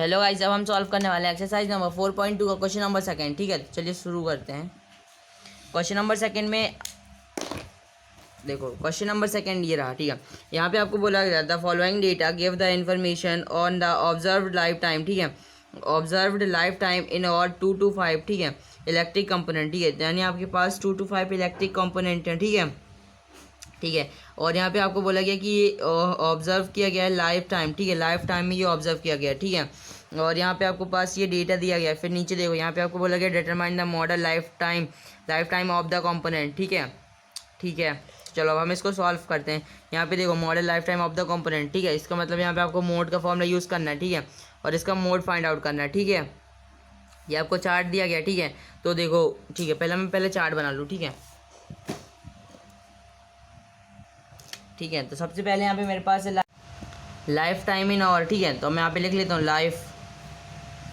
Hello guys, अब हम solve करने वाले हैं एक्सरसाइज नंबर 4.2 का क्वेश्चन नंबर सेकंड। ठीक है, तो चलिए शुरू करते हैं। क्वेश्चन नंबर सेकंड में देखो, क्वेश्चन नंबर सेकंड ये रहा। ठीक है, यहाँ पे आपको बोला गया the following data give the information on the observed life time. ठीक है, ऑब्जर्व्ड लाइफ टाइम इन और 2 to 5। ठीक है, इलेक्ट्रिक कंपोनेंट। ठीक है, यानी आपके पास 2 to 5 इलेक्ट्रिक कंपोनेंट है। ठीक है, और यहाँ पे आपको बोला गया कि ये ऑब्जर्व किया गया है लाइफ टाइम। ठीक है, लाइफ टाइम में ये ऑब्जर्व किया गया है। ठीक है, और यहाँ पे आपको पास ये डेटा दिया गया है। फिर नीचे देखो, यहाँ पे आपको बोला गया determine the model life time of the component. ठीक है, चलो अब हम इसको सॉल्व करते हैं। यहाँ पे देखो model life time of the component. ठीक है, इसका मतलब यहाँ पे आपको मोड का फॉर्मूला यूज़ करना है। ठीक है, और इसका मोड फाइंड आउट करना है। ठीक है, ये आपको चार्ट दिया गया। ठीक है, तो देखो, ठीक है, पहले चार्ट बना लूँ। ठीक है, तो सबसे पहले यहाँ पे मेरे पास है लाइफ टाइम इन आवर। ठीक है, तो मैं यहाँ पे लिख लेता हूँ लाइफ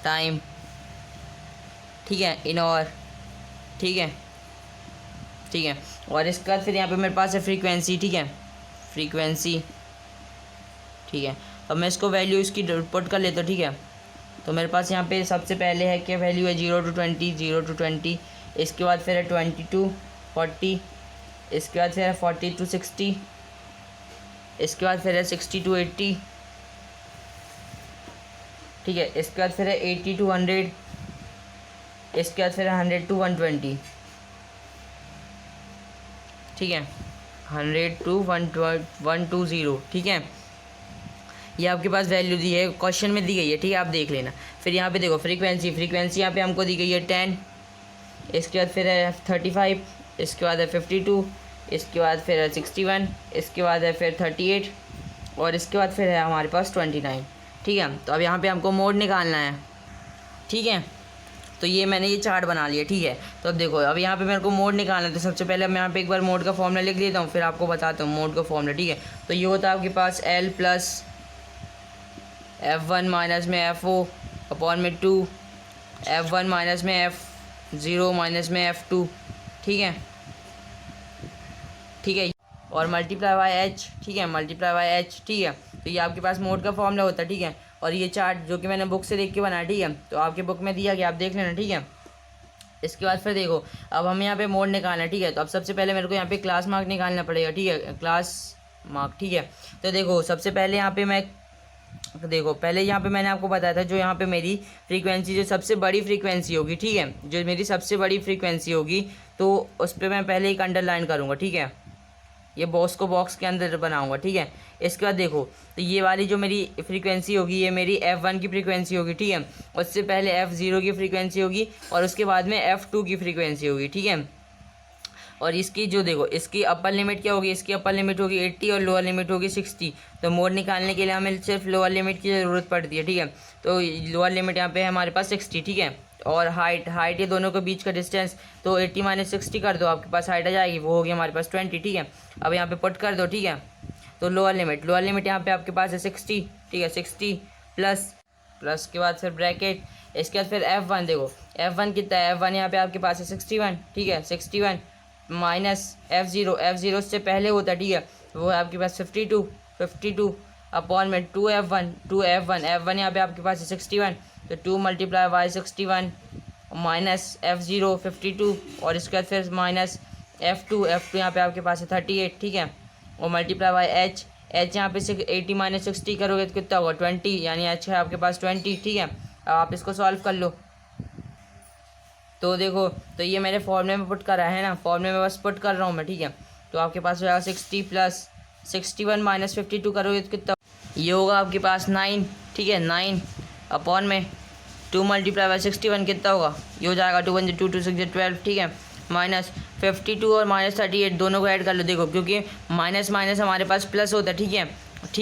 टाइम। ठीक है, इन आवर। ठीक है, और इसके बाद फिर यहाँ पे मेरे पास है फ्रीक्वेंसी। ठीक है, फ्रीक्वेंसी। ठीक है, अब मैं इसको वैल्यू इसकी पुट कर लेता हूँ। ठीक है, तो मेरे पास यहाँ पे सबसे पहले है क्या वैल्यू है 0 to 20। इसके बाद फिर है 20 to 40। इसके बाद फिर है 40 to 60। इसके बाद फिर है 60 to 80। ठीक है, इसके बाद फिर है 80 to 100। इसके बाद फिर है 100 to 120। ठीक है, 100 to 120। ठीक है, ये आपके पास वैल्यू दी है, क्वेश्चन में दी गई है। ठीक है, आप देख लेना। फिर यहाँ पे देखो फ्रीक्वेंसी यहाँ पे हमको दी गई है 10। इसके बाद फिर है 35। इसके बाद है 52। इसके बाद फिर है 61। इसके बाद है फिर 38। और इसके बाद फिर है हमारे पास 29। ठीक है, तो अब यहाँ पे हमको मोड निकालना है। ठीक है, तो ये मैंने ये चार्ट बना लिया। ठीक है, तो अब देखो, अब यहाँ पे मेरे को मोड निकालना है। तो सबसे पहले मैं यहाँ पे एक बार मोड का फॉर्मूला लिख देता हूँ, फिर आपको बताता हूँ मोड का फॉर्मूला। ठीक है, तो ये होता है आपके पास L प्लस F1 माइनस में FO अपॉन में 2 F1 माइनस में F0 माइनस में F2। ठीक है, और मल्टीप्लाई बाय H। ठीक है, मल्टीप्लाई बाय H। ठीक है, तो ये आपके पास मोड का फॉर्मूला होता है। ठीक है, और ये चार्ट जो कि मैंने बुक से देख के बनाया। ठीक है, तो आपके बुक में दिया गया, आप देख लेना। ठीक है, इसके बाद फिर देखो, अब हम यहाँ पे मोड निकालना है। ठीक है, तो अब सबसे पहले मेरे को यहाँ पे क्लास मार्क निकालना पड़ेगा। ठीक है, क्लास मार्क। ठीक है, तो देखो सबसे पहले यहाँ पे पहले यहाँ पे मैंने आपको बताया था जो यहाँ पे मेरी फ्रीक्वेंसी जो सबसे बड़ी फ्रीक्वेंसी होगी। ठीक है, जो मेरी सबसे बड़ी फ्रीक्वेंसी होगी तो उस पर मैं पहले एक अंडरलाइन करूँगा। ठीक है, ये बॉक्स के अंदर बनाऊंगा। ठीक है, इसके बाद देखो, तो ये वाली जो मेरी फ्रीक्वेंसी होगी ये मेरी F1 की फ्रीक्वेंसी होगी। ठीक है, उससे पहले F0 की फ्रीक्वेंसी होगी और उसके बाद में F2 की फ्रीक्वेंसी होगी। ठीक है, और इसकी जो देखो, इसकी अपर लिमिट क्या होगी, इसकी अपर लिमिट होगी 80 और लोअर लिमिट होगी 60। तो मोड निकालने के लिए हमें सिर्फ लोअर लिमिट की ज़रूरत पड़ती है। ठीक है, तो लोअर लिमिट यहाँ पे है हमारे पास 60। ठीक है, और हाइट ये दोनों के बीच का डिस्टेंस, तो 80 माइनस 60 कर दो, आपके पास हाइट आ जाएगी, वो होगी हमारे पास 20। ठीक है, अब यहाँ पे पुट कर दो। ठीक है, तो लोअर लिमिट यहाँ पे आपके पास है 60। ठीक है, 60 प्लस के बाद फिर ब्रैकेट। इसके बाद फिर F1 देखो, F1 कितना है, F1 यहाँ पे आपके पास है 61। ठीक है, 61 माइनस F0 से पहले होता है। ठीक है, वो है आपके पास 52 अपॉन में 2F1 यहाँ पे आपके पास है 61। तो 2 मल्टीप्लाई बाई 61 माइनस F0 52, और इसके बाद फिर माइनस F2 यहाँ पे आपके पास है 38। ठीक है, और मल्टीप्लाई बाई H यहाँ पे 80 माइनस 60 करोगे तो कितना होगा 20, यानी H है आपके पास 20। ठीक है, अब आप इसको सॉल्व कर लो। तो देखो, तो ये मेरे फॉर्मूले में पुट करा है ना, फॉर्मूले में बस पुट कर रहा हूँ मैं। ठीक है, तो आपके पास हो जाएगा 60 प्लस 61 माइनस 52 करोगे तो कितना, ये होगा आपके पास 9। ठीक है, 9 अपॉन में 2 मल्टीप्लाई बाई 61 कितना होगा, ये हो जाएगा 2 1 2 2 6 12। ठीक है, माइनस 52 और माइनस 38 दोनों को ऐड कर लो। देखो, क्योंकि माइनस हमारे पास प्लस होता है। ठीक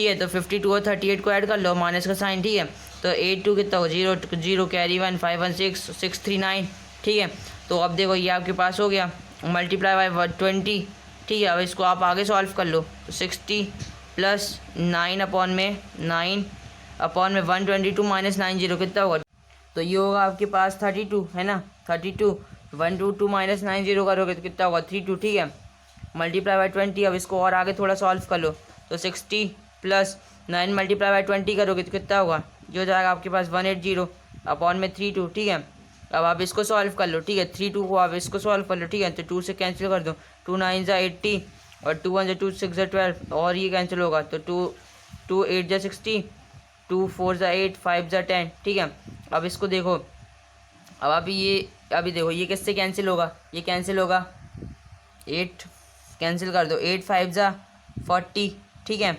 है, तो 52 और 38 को ऐड कर लो, माइनस का साइन। ठीक है, तो 8 2 कितना होगा 0 कैरी 1 5 1 6 6 3 9। ठीक है, तो अब देखो ये आपके पास हो गया मल्टीप्लाई बाई 20। ठीक है, अब इसको आप आगे सॉल्व कर लो। तो 60 प्लस 9 अपॉन में 122 माइनस 90 कितना होगा, तो ये होगा आपके पास 32 है ना, 32 122 माइनस 90 करोगे तो कितना होगा 32। ठीक है, मल्टीप्लाई बाई 20। अब इसको और आगे थोड़ा सॉल्व कर लो, तो 60 प्लस 9 मल्टीप्लाई बाई 20 करोगे तो कितना होगा ये हो जाएगा आपके पास 180 अपॉन में 32, ठीक है। अब आप इसको सॉल्व कर लो, ठीक है। 32 को आप इसको सॉल्व कर लो, ठीक है। तो 2 से कैंसिल कर दो, 2 9 ज़ा 80 और 2 1 ज़ा 2 6 ज़ा 12 और ये कैंसिल होगा तो 2 8 ज़ा 60, 2 4 ज़ा 8, 5 ज़ा 10, ठीक है। अब इसको देखो, अब अभी देखो ये किससे कैंसिल होगा, ये कैंसिल होगा 8 कैंसिल कर दो, 8 5 ज़ा 40, ठीक है।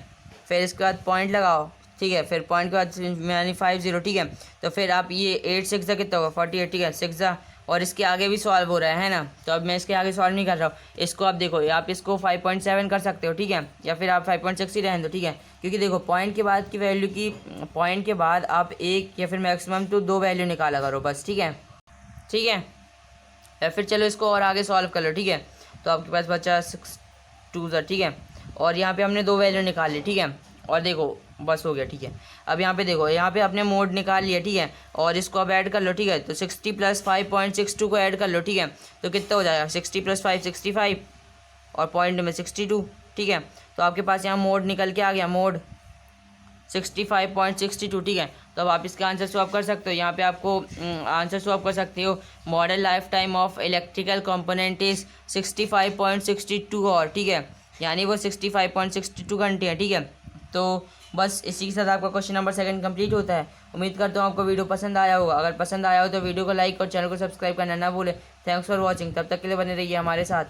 फिर इसके बाद पॉइंट लगाओ, ठीक है। फिर पॉइंट के बाद यानी 50, ठीक है। तो फिर आप ये 8 6 ज़ा कितना होगा 48, ठीक है। 6 ज़ा और इसके आगे भी सॉल्व हो रहा है ना, तो अब मैं इसके आगे सॉल्व नहीं कर रहा हूँ। इसको आप देखो, आप इसको 5.7 कर सकते हो, ठीक है, या फिर आप 5.6 ही रहने दो, ठीक है। क्योंकि देखो पॉइंट के बाद की वैल्यू की, पॉइंट के बाद आप एक या फिर मैक्सिमम तो 2 वैल्यू निकाला करो बस, ठीक है, ठीक है। या फिर चलो इसको और आगे सॉल्व कर लो, ठीक है। तो आपके पास बचा 6 2 ज़ा, ठीक है। और यहाँ पे हमने 2 वैल्यू निकाल ली, ठीक है। और देखो बस हो गया, ठीक है। अब यहाँ पे देखो, यहाँ पे आपने मोड निकाल लिया, ठीक है। और इसको अब ऐड कर लो, ठीक है। तो 60 + 5.62 को ऐड कर लो, ठीक है। तो कितना हो जाएगा 60 + 5 65 और पॉइंट में 62, ठीक है। तो आपके पास यहाँ मोड निकल के आ गया, मोड 65.62, ठीक है। तो अब आप इसका आंसर स्वैप कर सकते हो। यहाँ पे आपको आंसर स्वैप कर सकते हो, model life time of electrical component is 65.62 और, ठीक है, यानी वो 65.62 घंटे हैं, ठीक है। तो बस इसी के साथ आपका क्वेश्चन नंबर 2 कंप्लीट होता है। उम्मीद करता हूँ आपको वीडियो पसंद आया होगा। अगर पसंद आया हो तो वीडियो को लाइक और चैनल को सब्सक्राइब करना ना भूलें। Thanks for watching. तब तक के लिए बने रहिए हमारे साथ।